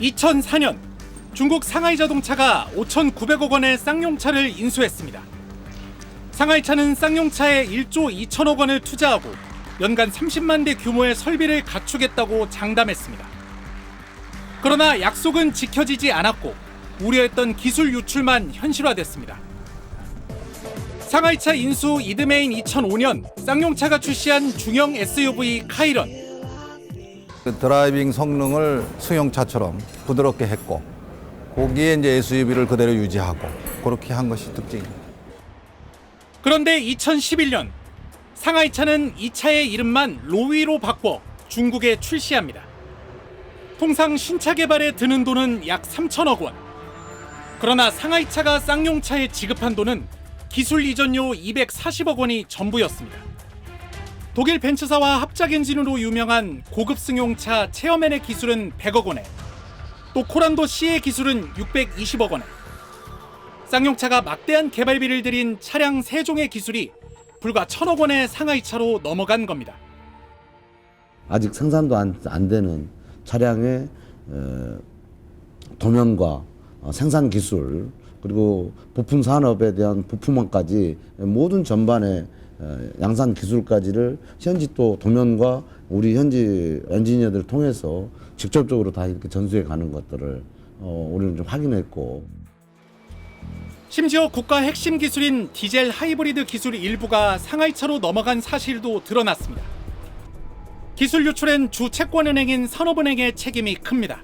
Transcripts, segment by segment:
2004년 중국 상하이 자동차가 5,900억 원의 쌍용차를 인수했습니다. 상하이차는 쌍용차에 1조 2천억 원을 투자하고 연간 30만 대 규모의 설비를 갖추겠다고 장담했습니다. 그러나 약속은 지켜지지 않았고 우려했던 기술 유출만 현실화됐습니다. 상하이차 인수 이듬해인 2005년 쌍용차가 출시한 중형 SUV 카이런. 드라이빙 성능을 승용차처럼 부드럽게 했고 거기에 이제 SUV를 그대로 유지하고 그렇게 한 것이 특징입니다. 그런데 2011년 상하이차는 이 차의 이름만 로위로 바꿔 중국에 출시합니다. 통상 신차 개발에 드는 돈은 약 3천억 원. 그러나 상하이차가 쌍용차에 지급한 돈은 기술 이전료 240억 원이 전부였습니다. 독일 벤츠사와 합작 엔진으로 유명한 고급 승용차 체어맨의 기술은 100억 원에, 또 코란도 C의 기술은 620억 원에, 쌍용차가 막대한 개발비를 들인 차량 3종의 기술이 불과 1,000억 원의 상하이차로 넘어간 겁니다. 아직 생산도 안 되는 차량의 도면과 생산 기술 그리고 부품 산업에 대한 부품원까지 모든 전반의 양산 기술까지를 현지 또 도면과 우리 현지 엔지니어들을 통해서 직접적으로 다 이렇게 전수해 가는 것들을 우리는 좀 확인했고, 심지어 국가 핵심 기술인 디젤 하이브리드 기술 일부가 상하이차로 넘어간 사실도 드러났습니다. 기술 유출엔 주 채권은행인 산업은행의 책임이 큽니다.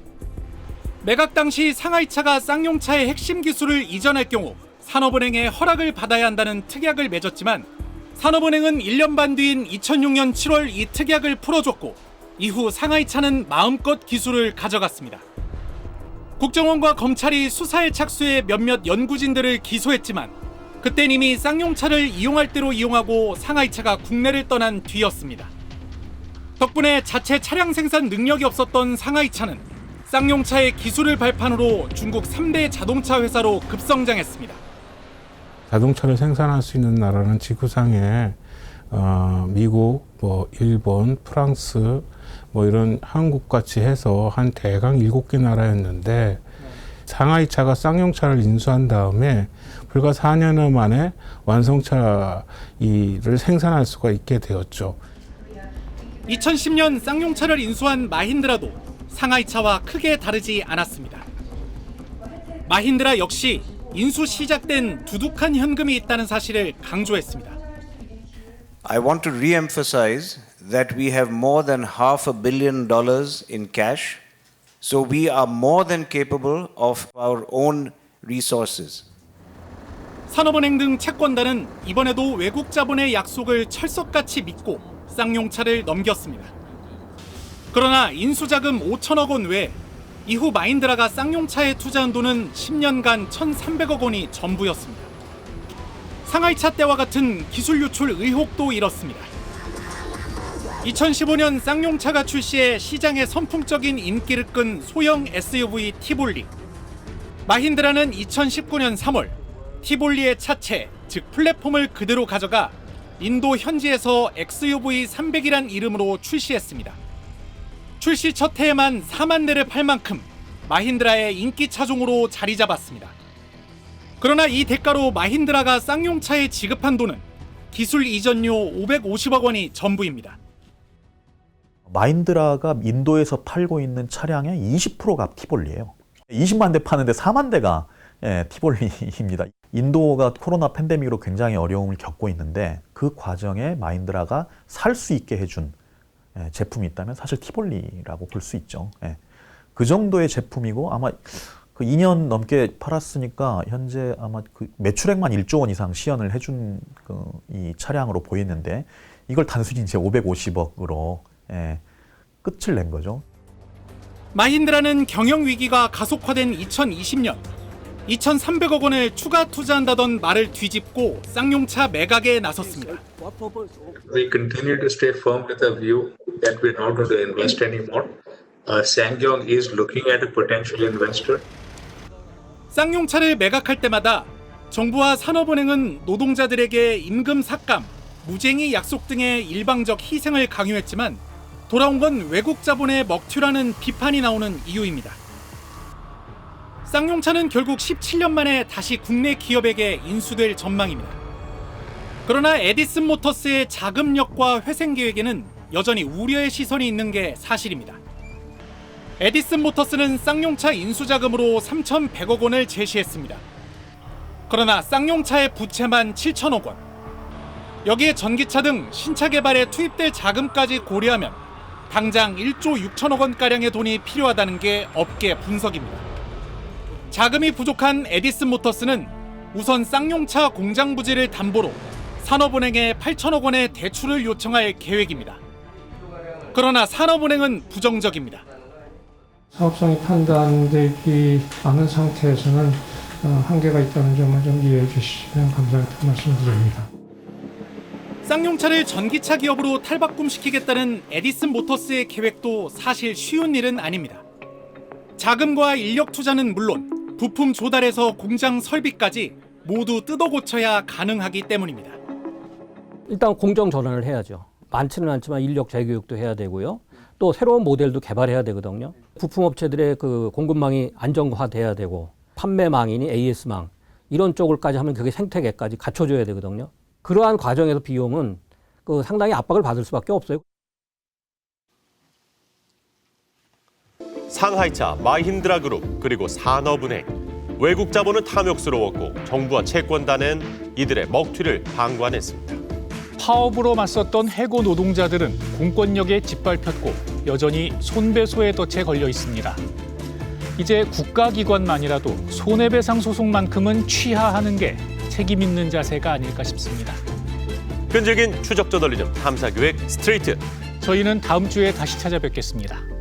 매각 당시 상하이차가 쌍용차의 핵심 기술을 이전할 경우 산업은행의 허락을 받아야 한다는 특약을 맺었지만 산업은행은 1년 반 뒤인 2006년 7월 이 특약을 풀어줬고 이후 상하이차는 마음껏 기술을 가져갔습니다. 국정원과 검찰이 수사에 착수해 몇몇 연구진들을 기소했지만 그땐 이미 쌍용차를 이용할 대로 이용하고 상하이차가 국내를 떠난 뒤였습니다. 덕분에 자체 차량 생산 능력이 없었던 상하이차는 쌍용차의 기술을 발판으로 중국 3대 자동차 회사로 급성장했습니다. 자동차를 생산할 수 있는 나라는 지구상에 미국, 일본, 프랑스, 이런 한국같이 해서 한 대강 7개 나라였는데 상하이차가 쌍용차를 인수한 다음에 불과 4년 만에 완성차를 생산할 수가 있게 되었죠. 2010년 쌍용차를 인수한 마힌드라도 상하이차와 크게 다르지 않았습니다. 마힌드라 역시 인수 시작된 두둑한 현금이 있다는 사실을 강조했습니다. I want to re-emphasize that we have more than $500 million in cash, so we are more than capable of our own resources. 산업은행 등 채권단은 이번에도 외국 자본의 약속을 철석같이 믿고 쌍용차를 넘겼습니다. 그러나 인수자금 5천억 원 외에 이후 마힌드라가 쌍용차에 투자한 돈은 10년간 1,300억 원이 전부였습니다. 상하이차 때와 같은 기술 유출 의혹도 일었습니다. 2015년 쌍용차가 출시해 시장에 선풍적인 인기를 끈 소형 SUV 티볼리. 마힌드라는 2019년 3월 티볼리의 차체, 즉 플랫폼을 그대로 가져가 인도 현지에서 XUV 300이란 이름으로 출시했습니다. 출시 첫 해에만 4만 대를 팔 만큼 마힌드라의 인기 차종으로 자리 잡았습니다. 그러나 이 대가로 마힌드라가 쌍용차에 지급한 돈은 기술 이전료 550억 원이 전부입니다. 마힌드라가 인도에서 팔고 있는 차량의 20%가 티볼리예요. 20만 대 파는데 4만 대가 티볼리입니다. 인도가 코로나 팬데믹으로 굉장히 어려움을 겪고 있는데 그 과정에 마힌드라가 살 수 있게 해준 제품이 있다면 사실 티볼리라고 볼 수 있죠. 그 정도의 제품이고 아마 그 2년 넘게 팔았으니까 현재 아마 그 매출액만 1조 원 이상 시연을 해준 이 차량으로 보이는데 이걸 단순히 이제 550억으로 끝을 낸 거죠. 마힌드라는 경영 위기가 가속화된 2020년 2,300억 원을 추가 투자한다던 말을 뒤집고 쌍용차 매각에 나섰습니다. We continue to stay firm with our view that we're not going to invest anymore. SsangYong is looking at a potential investor. 쌍용차를 매각할 때마다 정부와 산업은행은 노동자들에게 임금 삭감, 무쟁의 약속 등의 일방적 희생을 강요했지만 돌아온 건 외국 자본의 먹튀라는 비판이 나오는 이유입니다. 쌍용차는 결국 17년 만에 다시 국내 기업에게 인수될 전망입니다. 그러나 에디슨 모터스의 자금력과 회생 계획에는 여전히 우려의 시선이 있는 게 사실입니다. 에디슨 모터스는 쌍용차 인수 자금으로 3,100억 원을 제시했습니다. 그러나 쌍용차의 부채만 7천억 원. 여기에 전기차 등 신차 개발에 투입될 자금까지 고려하면 당장 1조 6천억 원가량의 돈이 필요하다는 게 업계 분석입니다. 자금이 부족한 에디슨 모터스는 우선 쌍용차 공장 부지를 담보로 산업은행에 8천억 원의 대출을 요청할 계획입니다. 그러나 산업은행은 부정적입니다. 사업성이 판단되지 않은 상태에서는 한계가 있다는 점을 좀 이해해 주시면 감사하다는 말씀드립니다. 쌍용차를 전기차 기업으로 탈바꿈시키겠다는 에디슨 모터스의 계획도 사실 쉬운 일은 아닙니다. 자금과 인력 투자는 물론 부품 조달에서 공장 설비까지 모두 뜯어 고쳐야 가능하기 때문입니다. 일단 공정 전환을 해야죠. 많지는 않지만 인력 재교육도 해야 되고요. 또 새로운 모델도 개발해야 되거든요. 부품업체들의 그 공급망이 안정화돼야 되고 판매망이니 AS망 이런 쪽을까지 하면 그게 생태계까지 갖춰줘야 되거든요. 그러한 과정에서 비용은 상당히 압박을 받을 수밖에 없어요. 상하이차, 마힌드라 그룹, 그리고 산업은행. 외국 자본은 탐욕스러웠고 정부와 채권단은 이들의 먹튀를 방관했습니다. 파업으로 맞섰던 해고 노동자들은 공권력에 짓밟혔고 여전히 손배소의 덫에 걸려 있습니다. 이제 국가기관만이라도 손해배상 소송만큼은 취하하는 게 책임 있는 자세가 아닐까 싶습니다. 끈질긴 추적 저널리즘 탐사교획 스트레이트. 저희는 다음 주에 다시 찾아뵙겠습니다.